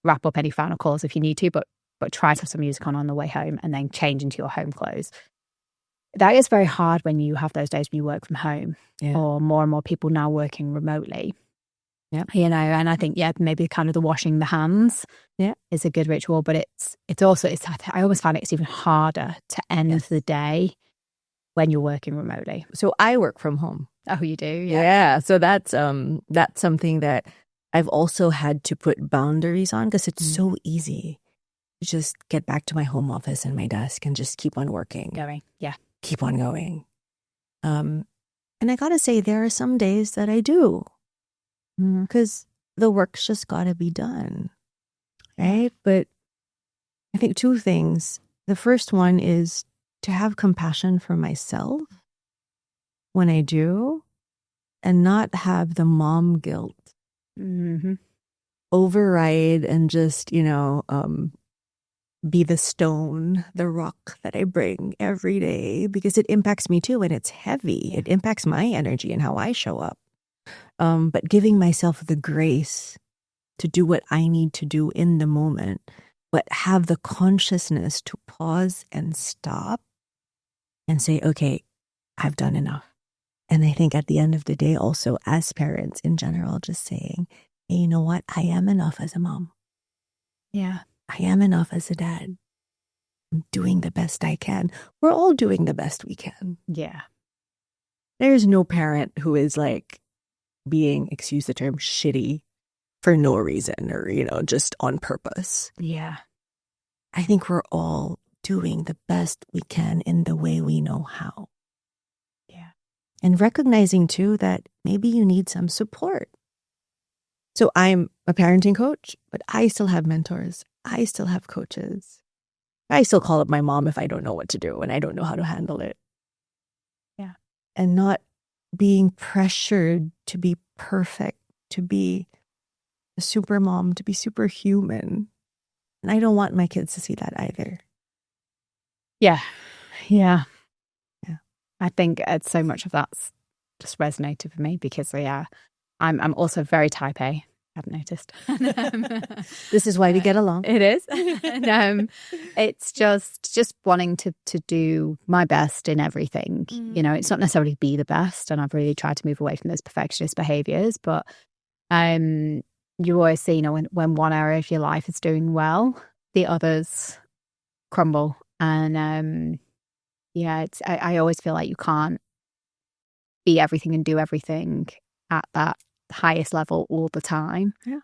wrap up any final calls if you need to, but try to have some music on the way home and then change into your home clothes. That is very hard when you have those days when you work from home, or more and more people now working remotely. Yeah. And I think, maybe kind of the washing the hands is a good ritual, but it's also, I always find it's even harder to end the day when you're working remotely. So I work from home. Oh, you do? Yeah. So that's something that I've also had to put boundaries on, because it's so easy to just get back to my home office and my desk and just keep on working. Keep on going. And I got to say, there are some days that I do, because the work's just got to be done, right? But I think two things. The first one is to have compassion for myself when I do, and not have the mom guilt override and just, be the stone, the rock that I bring every day, because it impacts me too, and it's heavy. It impacts my energy and how I show up. But giving myself the grace to do what I need to do in the moment, but have the consciousness to pause and stop and say, okay, I've done enough. And I think at the end of the day, also as parents in general, just saying, hey, you know what? I am enough as a mom. Yeah. I am enough as a dad. I'm doing the best I can. We're all doing the best we can. Yeah. There's no parent who is like being, excuse the term, shitty for no reason or, just on purpose. Yeah. I think we're all doing the best we can in the way we know how. Yeah. And recognizing too that maybe you need some support. So I'm a parenting coach, but I still have mentors. I still have coaches. I still call up my mom if I don't know what to do and I don't know how to handle it. Yeah. And not being pressured to be perfect, to be a super mom, to be superhuman. And I don't want my kids to see that either. Yeah. Yeah. Yeah. I think so much of that's just resonated with me because, I'm also very type A. I've noticed. This is why we get along. It is. And it's just wanting to do my best in everything. It's not necessarily be the best. And I've really tried to move away from those perfectionist behaviors. But you always see, when one area of your life is doing well, the others crumble. And I always feel like you can't be everything and do everything at that highest level all the time. Yeah.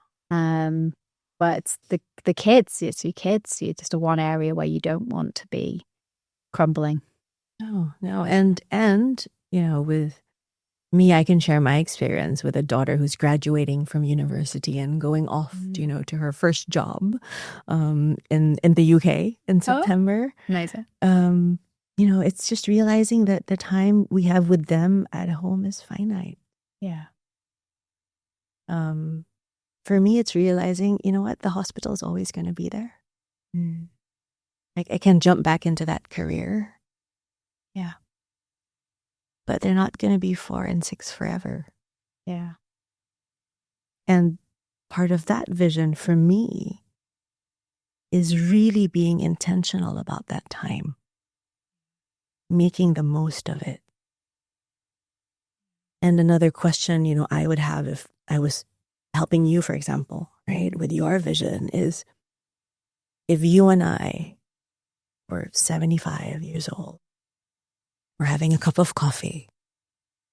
But it's the kids, it's your kids. You're just a one area where you don't want to be crumbling. No. And with me, I can share my experience with a daughter who's graduating from university and going off, to her first job in the UK in September. Amazing. It's just realizing that the time we have with them at home is finite. Yeah. For me, it's realizing, the hospital is always going to be there. Like I can jump back into that career. Yeah. But they're not going to be 4 and 6 forever. Yeah. And part of that vision for me is really being intentional about that time, making the most of it. And another question, I would have if I was helping you, for example, right, with your vision is if you and I were 75 years old, we're having a cup of coffee,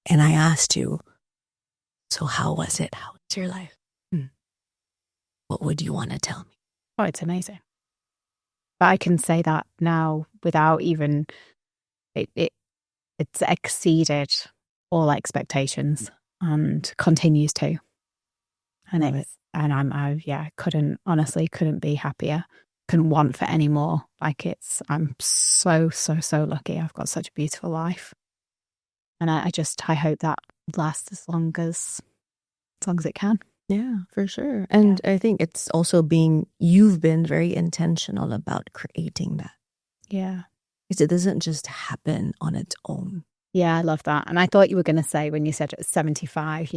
and I asked you, so how was it? How was your life? What would you want to tell me? Oh, it's amazing. But I can say that now without even it's exceeded all expectations and continues to. And couldn't be happier. Couldn't want for any more. I'm so lucky. I've got such a beautiful life. And I hope that lasts as long as it can. Yeah, for sure. And I think it's also you've been very intentional about creating that. Yeah. Because it doesn't just happen on its own. Yeah, I love that. And I thought you were going to say when you said at 75,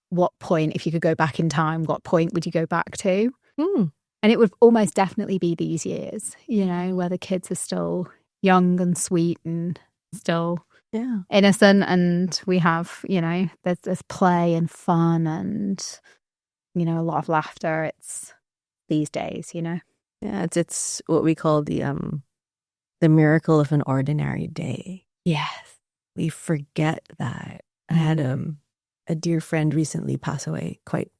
what point, if you could go back in time, what point would you go back to? And it would almost definitely be these years, where the kids are still young and sweet and still innocent. And we have, there's play and fun and, a lot of laughter. It's these days, Yeah, it's what we call the miracle of an ordinary day. Yes. We forget that. I had a dear friend recently pass away quite,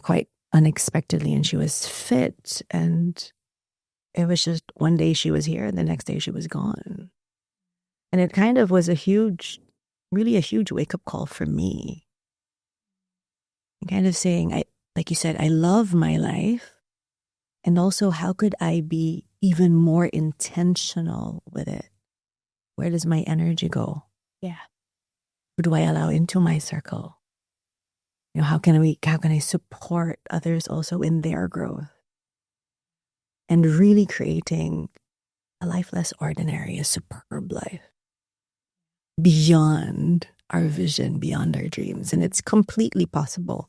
quite unexpectedly, and she was fit, and it was just one day she was here and the next day she was gone. And it kind of was really a huge wake-up call for me. And kind of saying, like you said, I love my life, and also how could I be even more intentional with it? Where does my energy go? Yeah. Who do I allow into my circle? How can I support others also in their growth? And really creating a life less ordinary, a superb life. Beyond our vision, beyond our dreams. And it's completely possible.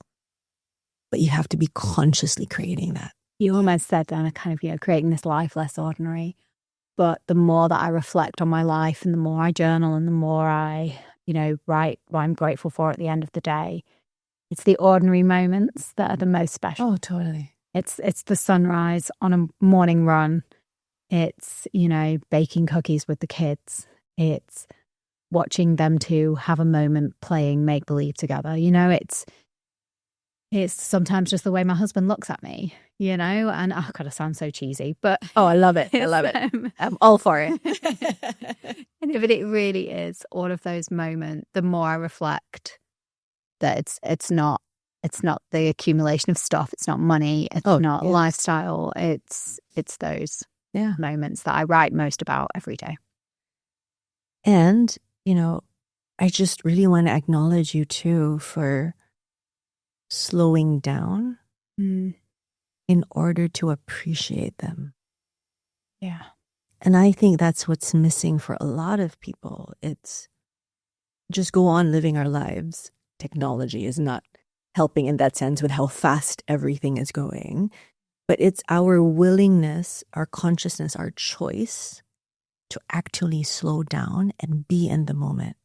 But you have to be consciously creating that. You almost said that kind of, creating this life less ordinary. But the more that I reflect on my life and the more I journal and the more I, write what I'm grateful for at the end of the day, It's the ordinary moments that are the most special. Oh, totally. It's the sunrise on a morning run. It's, baking cookies with the kids. It's watching them two have a moment playing make-believe together. It's sometimes just the way my husband looks at me, and oh God, I sound so cheesy, but oh, I love it. I love it. I'm all for it. But it really is all of those moments. The more I reflect that it's not the accumulation of stuff. It's not money. It's not lifestyle. It's those moments that I write most about every day. And, I just really want to acknowledge you too for slowing down in order to appreciate them. Yeah. And I think that's what's missing for a lot of people. It's just go on living our lives. Technology is not helping in that sense with how fast everything is going. But it's our willingness, our consciousness, our choice to actually slow down and be in the moment.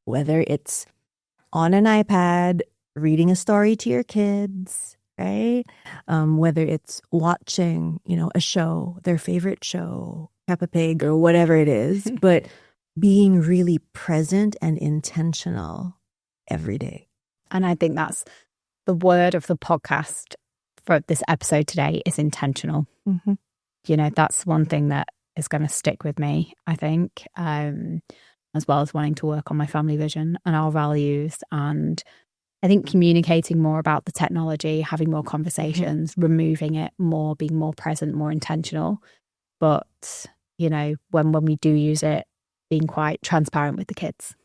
Whether it's on an iPad, reading a story to your kids, right? Whether it's watching, a show, their favorite show, Peppa Pig or whatever it is, but being really present and intentional every day. And I think that's the word of the podcast for this episode today is intentional. Mm-hmm. That's one thing that is going to stick with me, I think, as well as wanting to work on my family vision and our values. And I think communicating more about the technology, having more conversations, removing it more, being more present, more intentional. But, when we do use it, being quite transparent with the kids.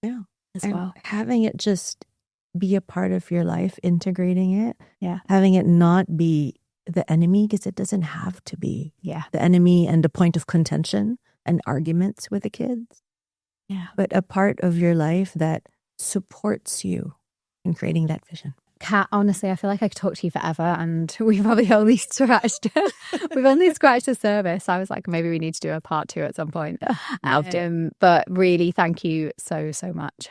Yeah. As well. Having it just be a part of your life, integrating it. Yeah. Having it not be the enemy, because it doesn't have to be the enemy and the point of contention and arguments with the kids. Yeah. But a part of your life that supports you in creating that vision. Kat, honestly, I feel like I could talk to you forever, and we've probably only scratched the surface. I was like, maybe we need to do a part 2 at some point. But really, thank you so much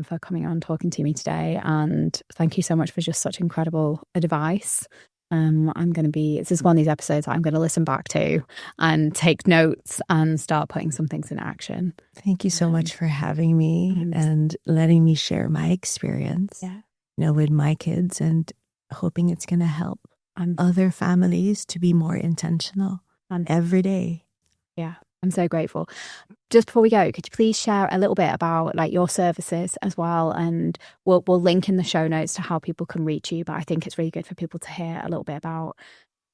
for coming on, talking to me today, and thank you so much for just such incredible advice. This is one of these episodes I'm going to listen back to and take notes and start putting some things in action. Thank you so much for having me and letting me share my experience. With my kids, and hoping it's going to help other families to be more intentional every day. Yeah, I'm so grateful. Just before we go, could you please share a little bit about your services as well? And we'll link in the show notes to how people can reach you. But I think it's really good for people to hear a little bit about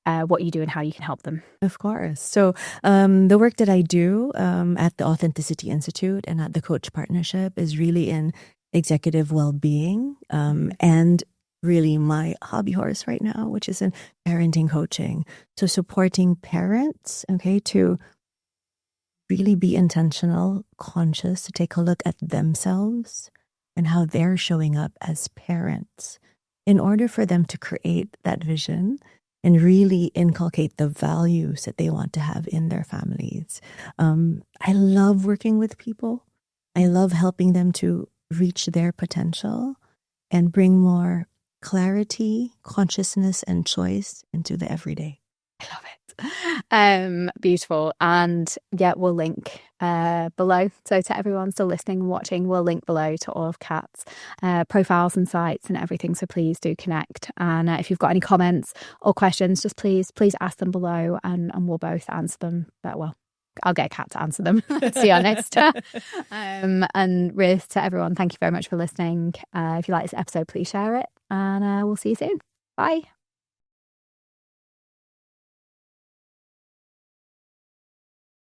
what you do and how you can help them. Of course. So the work that I do at the Authenticity Institute and at the Coach Partnership is really in executive well-being, and really my hobby horse right now, which is in parenting coaching. So supporting parents, to really be intentional, conscious, to take a look at themselves and how they're showing up as parents in order for them to create that vision and really inculcate the values that they want to have in their families. I love working with people. I love helping them to reach their potential and bring more clarity, consciousness, and choice into the everyday. I love it. Beautiful. And we'll link below. So to everyone still listening and watching, we'll link below to all of Kat's profiles and sites and everything. So please do connect. And if you've got any comments or questions, just please ask them below, and we'll both answer them. But I'll get Kat to answer them. Let's see you next. And Ruth, to everyone, thank you very much for listening. If you like this episode, please share it, and we'll see you soon. Bye.